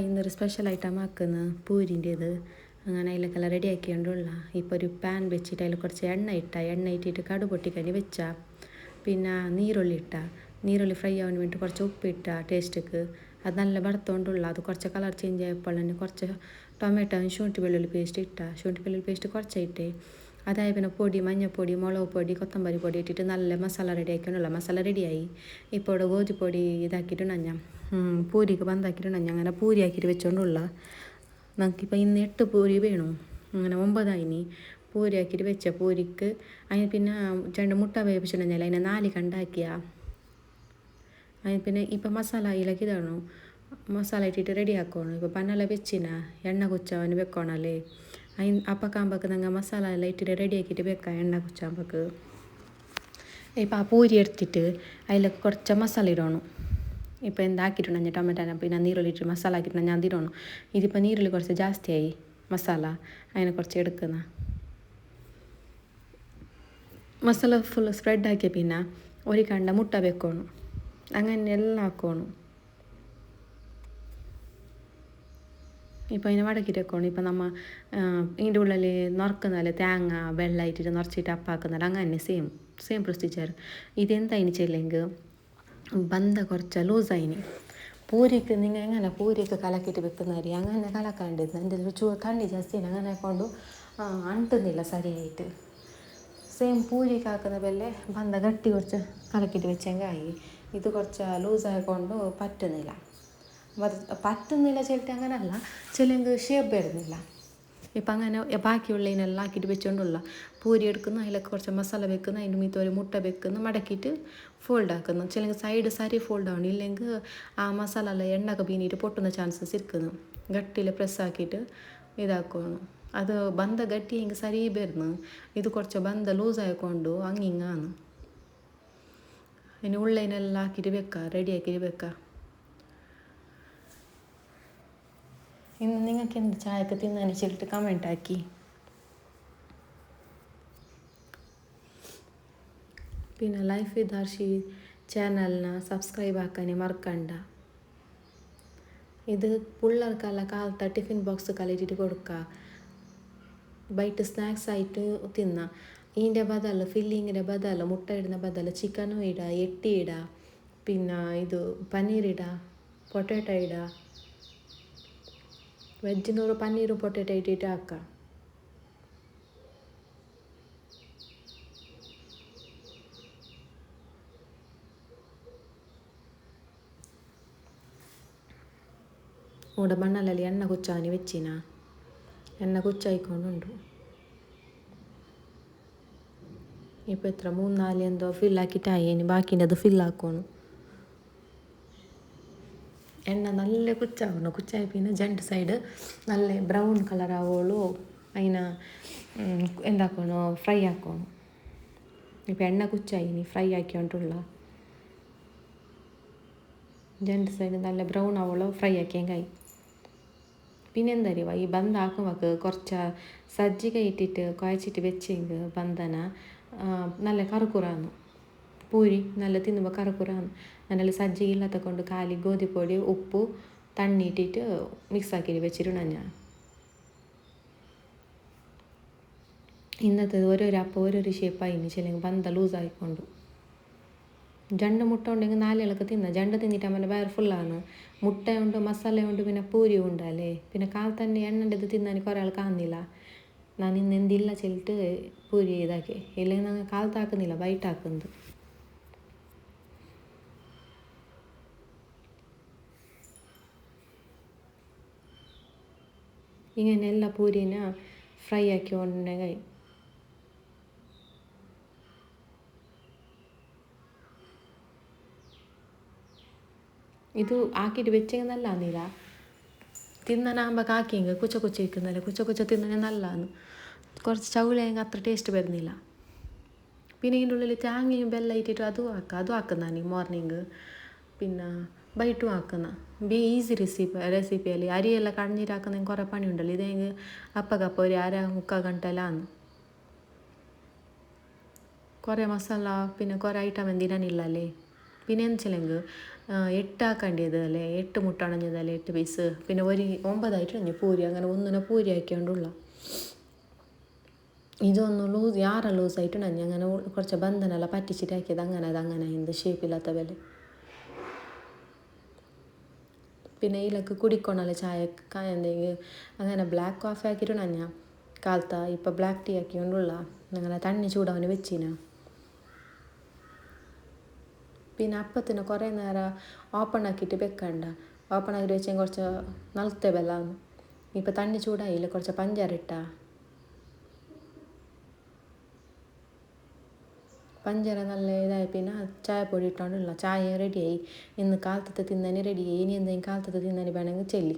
ഇന്നൊരു സ്പെഷ്യലായിട്ടാണ് ആക്കുന്നത് പൂരിൻ്റേത്. അങ്ങനെ അതിലേക്കെല്ലാം റെഡി ആക്കിക്കൊണ്ടുള്ള ഇപ്പോൾ ഒരു പാൻ വെച്ചിട്ട് അതിൽ കുറച്ച് എണ്ണ ഇട്ടിട്ട് കടു പൊട്ടിക്കനി വെച്ചാൽ, പിന്നെ നീരുള്ളി ഫ്രൈ ആവാൻ വേണ്ടി കുറച്ച് ഉപ്പിട്ട ടേസ്റ്റക്ക് അത് നല്ല വറുത്തോണ്ടുള്ള അത് കുറച്ച് കളർ ചേഞ്ച് ആയപ്പോൾ തന്നെ കുറച്ച് ടൊമാറ്റോ ശുണ്ഠി വെള്ളുള്ളി പേസ്റ്റ് കുറച്ചായിട്ടേ അതായത് പിന്നെ പൊടി മഞ്ഞൾപ്പൊടി മുളക് പൊടി കൊത്തമ്പരി പൊടി ഇട്ടിട്ട് നല്ല മസാല റെഡി ആക്കിയിട്ടുള്ള മസാല റെഡിയായി. ഇപ്പോൾ ഇവിടെ ഗോധിപ്പൊടി ഇതാക്കിയിട്ടുണ്ടെങ്കിൽ ഞാൻ പൂരിക്ക് ബന്ധാക്കിയിട്ടുണ്ടെങ്കിൽ അങ്ങനെ പൂരി ആക്കിയിട്ട് വെച്ചോണ്ടുള്ള നമുക്കിപ്പോൾ ഇന്ന് 8 പൂരി വേണം. അങ്ങനെ 9 പൂരി ആക്കിയിട്ട് വെച്ച പൂരിക്ക് അതിന് പിന്നെ 2 മുട്ട വേവിച്ചിട്ടുണ്ടെങ്കിൽ അതിനെ 4 കണ്ടാക്കിയ അതിന് പിന്നെ ഇപ്പം മസാല അതിലേക്ക് ഇതാണോ മസാല ഇട്ടിട്ട് റെഡി ആക്കണം. ഇപ്പോൾ പന്നെല്ലാം വെച്ചിന എണ്ണ കുച്ചാൻ വെക്കണല്ലേ അപ്പക്കാമ്പക്ക് ഞങ്ങൾ മസാല എല്ലാം ഇട്ടിട്ട് റെഡി ആക്കിയിട്ട് വെക്കാം. എണ്ണ കുച്ചാമ്പക്ക് ഇപ്പോൾ ആ പൂരി എടുത്തിട്ട് അതിലേക്ക് കുറച്ച് മസാല ഇടണം. ഇപ്പോൾ എന്താക്കിയിട്ടുണ്ടെങ്കിൽ ടൊമാറ്റോനെ പിന്നെ നീരുള്ളിട്ട് മസാല ആക്കിയിട്ടുണ്ടെങ്കിൽ ഞാൻ തിരണം. ഇതിപ്പോൾ നീരുള്ളി കുറച്ച് ജാസ്തിയായി മസാല അതിനെ കുറച്ച് എടുക്കുന്ന മസാല ഫുൾ സ്പ്രെഡ് ആക്കിയ പിന്നെ ഒരു കണ്ട മുട്ട വെക്കണം. അങ്ങനെ എല്ലാം ആക്കണം. ഇപ്പോൾ അതിനെ വടക്കിയിട്ട് വെക്കണം. ഇപ്പം നമ്മൾ ഇതിൻ്റെ ഉള്ളിൽ നിറക്കുന്നതല്ലേ തേങ്ങ വെള്ളം ഇട്ടിട്ട് നിറച്ചിട്ട് അപ്പാക്കുന്നത് അങ്ങനെ സെയിം പ്രൊസീജിയർ. ഇതെന്തായിന് ചെയ്യില്ലെങ്കിൽ ബന്ധ കുറച്ച് ലൂസായിന്. പൂരിക്ക് നിങ്ങൾ എങ്ങനെ പൂരിക്ക് കലക്കിയിട്ട് വെക്കുന്നവർ അങ്ങനെ കലക്കാണ്ടിരുന്നു. എൻ്റെ തണ്ണി ജാസ്തി അങ്ങനെ ആയിക്കൊണ്ട് അണ്ടുന്നില്ല ശരിയായിട്ട്. സെയിം പൂരിക്കാക്കുന്ന പോലെ ബന്ധ ഗട്ടി കുറച്ച് കലക്കിയിട്ട് വെച്ചെങ്കിൽ ആയി. ഇത് കുറച്ച് ലൂസായിക്കൊണ്ട് പറ്റുന്നില്ല ചിലട്ട് അങ്ങനെയല്ല ചിലെങ്കിൽ ഷേപ്പ് വരുന്നില്ല. ഇപ്പം അങ്ങനെ ബാക്കിയുള്ളതിനെല്ലാം ആക്കിയിട്ട് വെച്ചുകൊണ്ടുള്ള പൂരി എടുക്കുന്നു. അതിലൊക്കെ കുറച്ച് മസാല വെക്കുന്നു. അതിൻ്റെ മീത്ത് ഒരു മുട്ട വെക്കുന്നു. മടക്കിയിട്ട് ഫോൾഡ് ആക്കുന്നു. ചിലെങ്കിൽ സൈഡ് സരി ഫോൾഡ് ആവണം. ഇല്ലെങ്കിൽ ആ മസാല എല്ലാം എണ്ണയൊക്കെ പീനിയിട്ട് പൊട്ടുന്ന ചാൻസസ് ഇരിക്കുന്നു. ഗട്ടിയിൽ പ്രസ്സാക്കിയിട്ട് ഇതാക്കണം. അത് ബന്ധ ഗട്ടിയെങ്കിൽ സരി വരുന്നു. ഇത് കുറച്ച് ബന്ധ ലൂസായിക്കൊണ്ട് അങ്ങിങ്ങാണ്. ഇനി ഉള്ളതിനെല്ലാം ആക്കിയിട്ട് വെക്കാം, റെഡിയാക്കിയിട്ട് വെക്കാം. ഇന്ന് നിങ്ങൾക്ക് എന്ത് ചായക്ക് തിന്നാൻ വെച്ചിട്ട് കമൻറ്റ് ആക്കി. പിന്നെ ലൈഫ് വിത്ത് ഹർഷി ചാനലിന് സബ്സ്ക്രൈബ് ആക്കാൻ മറക്കണ്ട. ഇത് പിള്ളേർക്കെല്ലാം കാലത്ത് ടിഫിൻ ബോക്സ് കലറ്റിട്ട് കൊടുക്കുക. ബൈറ്റ് സ്നാക്സ് ആയിട്ട് തിന്നാം. ഇതിൻ്റെ ബദൽ ഫില്ലിങ്ങിൻ്റെ ബദൽ മുട്ട ഇടുന്ന ബദൽ ചിക്കനും ഇടുക, എട്ടി ഇടുക, പിന്നെ ഇത് പനീർ ഇടുക, പൊട്ടാറ്റോ ഇടുക. വെജിനോട് പനീരും പൊട്ടാറ്റോ ഇട്ടിട്ട് ആക്കാം. ഇവിടെ മണ്ണല്ലಲ್ಲಿ എണ്ണ കുച്ചാനി വെച്ചിന എണ്ണ കുച്ചായിക്കൊണ്ടുണ്ട്. ഇപ്പോൾ എത്ര 3-4 എന്തോ ഫില്ലാക്കിയിട്ടായി. ഇനി ബാക്കിൻ്റെ അത് ഫില്ലാക്കണം. എണ്ണ നല്ല കുച്ചാവണം. കുച്ചായി പിന്നെ 2 സൈഡ് നല്ല ബ്രൗൺ കളർ ആവുള്ളൂ. അതിനെ എന്താക്കണോ ഫ്രൈ ആക്കണം. ഇപ്പോൾ എണ്ണ കുച്ചായി ഇനി ഫ്രൈ ആക്കിക്കൊണ്ടുള്ള 2 സൈഡ് നല്ല ബ്രൗൺ ആവുള്ളൂ ഫ്രൈ ആക്കിയാൽ കൈ. പിന്നെ എന്താ അറിയുക, ഈ ബന്ധ ആക്കുമ്പോൾ കുറച്ച് സജ്ജിക ഇട്ടിട്ട് കുഴച്ചിട്ട് വെച്ചെങ്കിൽ ബന്ധന നല്ല കറുക്കുറാന്ന് പൂരി നല്ല തിന്നുമ്പോൾ കറുക്കുറാന്ന്. നല്ല സജ്ജിക ഇല്ലാത്ത കൊണ്ട് കാലി ഗോധിപ്പൊടി ഉപ്പ് തണ്ണി ഇട്ടിട്ട് മിക്സാക്കിയിട്ട് വെച്ചിട്ടുണ്ട് ഞാൻ. ഇന്നത്തെ ഓരോരോ അപ്പം ഓരോരോ ഷേപ്പായിന് ചിലെങ്കിൽ ബന്ധ ലൂസായിക്കൊണ്ട്. 2 മുട്ട ഉണ്ടെങ്കിൽ 4 ഇളക്ക് തിന്നാം. 2 തിന്നിട്ടാകുമ്പോൾ വയറ് ഫുള്ളാണ്. മുട്ടയുണ്ട്, മസാലയുണ്ട്, പിന്നെ പൂരിയും ഉണ്ടല്ലേ. പിന്നെ തന്നെ എണ്ണൻ്റെ തിന്നാൻ കുറേ ആൾ കാണുന്നില്ല. ഞാൻ ഇന്ന് എന്തില്ല ചെല്ലിട്ട് പൂരി ഇതാക്കി. ഇല്ലെങ്കിൽ ഞങ്ങൾ കാലത്താക്കുന്നില്ല, വൈകിട്ടാക്കുന്നത്. ഇങ്ങനെ എല്ലാ പൂരിനെ ഫ്രൈ ആക്കി കൊണ്ടുണ്ടെങ്കിൽ ഇത് ആക്കിയിട്ട് വെച്ചെങ്കിൽ നല്ല ആന്നില്ല. തിന്നാനാകുമ്പോൾ ആക്കിയെങ്കിൽ കുച്ച ഇരിക്കുന്നില്ല. കുച്ച തിന്നാൻ നല്ലതാണ്. കുറച്ച് ചൗളയെങ്കിൽ അത്ര ടേസ്റ്റ് വരുന്നില്ല. പിന്നെ ഇതിൻ്റെ ഉള്ളിൽ തേങ്ങയും ബെല്ലം ഇട്ടിട്ട് അതും ആക്കുന്നതാണ് മോർണിംഗ്. പിന്നെ വൈകിട്ടും ആക്കുന്ന ഈസി റെസിപ്പിയല്ലേ. അരിയെല്ലാം കടഞ്ഞിട്ടാക്കുന്നതിന് കുറേ പണിയുണ്ടല്ലോ. ഇതെങ്കിൽ അപ്പക്കപ്പം ഒരു 1/2-3/4 ഗಂಟೆലാണ്. കുറേ മസാല പിന്നെ കുറേ ഐറ്റം എന്തിനാനില്ലല്ലേ. പിന്നെ എന്തെങ്കിലും എട്ടാക്കേണ്ടത് അല്ലേ, 8 മുട്ട അണഞ്ഞതല്ലേ, 8 പീസ്. പിന്നെ ഒരു 9 അണഞ്ഞു പൂരി, അങ്ങനെ ഒന്നിനെ പൂരി ആക്കിയോണ്ടുള്ള. ഇതൊന്ന് ലൂസ് യാറെ ലൂസായിട്ടുണ്ടെങ്കിൽ അങ്ങനെ കുറച്ച് ബന്ധനെല്ലാം പറ്റിച്ചിട്ടാക്കിയത്, അങ്ങനെ എന്ത് ഷേപ്പില്ലാത്ത വില. പിന്നെ ഇതിലേക്ക് കുടിക്കണമല്ലോ ചായ എന്തെങ്കിലും അങ്ങനെ ബ്ലാക്ക് കോഫി ആക്കിയിട്ടുണ്ടെങ്കിൽ കാലത്ത ഇപ്പം ബ്ലാക്ക് ടീ ആക്കിക്കൊണ്ടുള്ള അങ്ങനെ തണ്ണി ചൂടാവാൻ വെച്ചിന. പിന്നെ അപ്പത്തിന് കുറേ നേരം ഓപ്പൺ ആക്കിയിട്ട് വെക്കണ്ട. ഓപ്പൺ ആക്കിയിട്ട് വെച്ചാൽ കുറച്ച് നളുത്ത വെള്ളമാണ്. ഇപ്പം തണ്ണി ചൂടായില്ല, കുറച്ച് പഞ്ചാര ഇട്ടാ, പഞ്ചാര നല്ല ഇതായി പിന്നെ ചായപ്പൊടി ഇട്ടുകൊണ്ടുള്ള ചായ റെഡിയായി. ഇന്ന് കാലത്തത്തെ തിന്നാൻ റെഡിയായി. ഇനി എന്തെങ്കിലും കാലത്തത്തെ തിന്നാൻ വേണമെങ്കിൽ ചെല്ലി.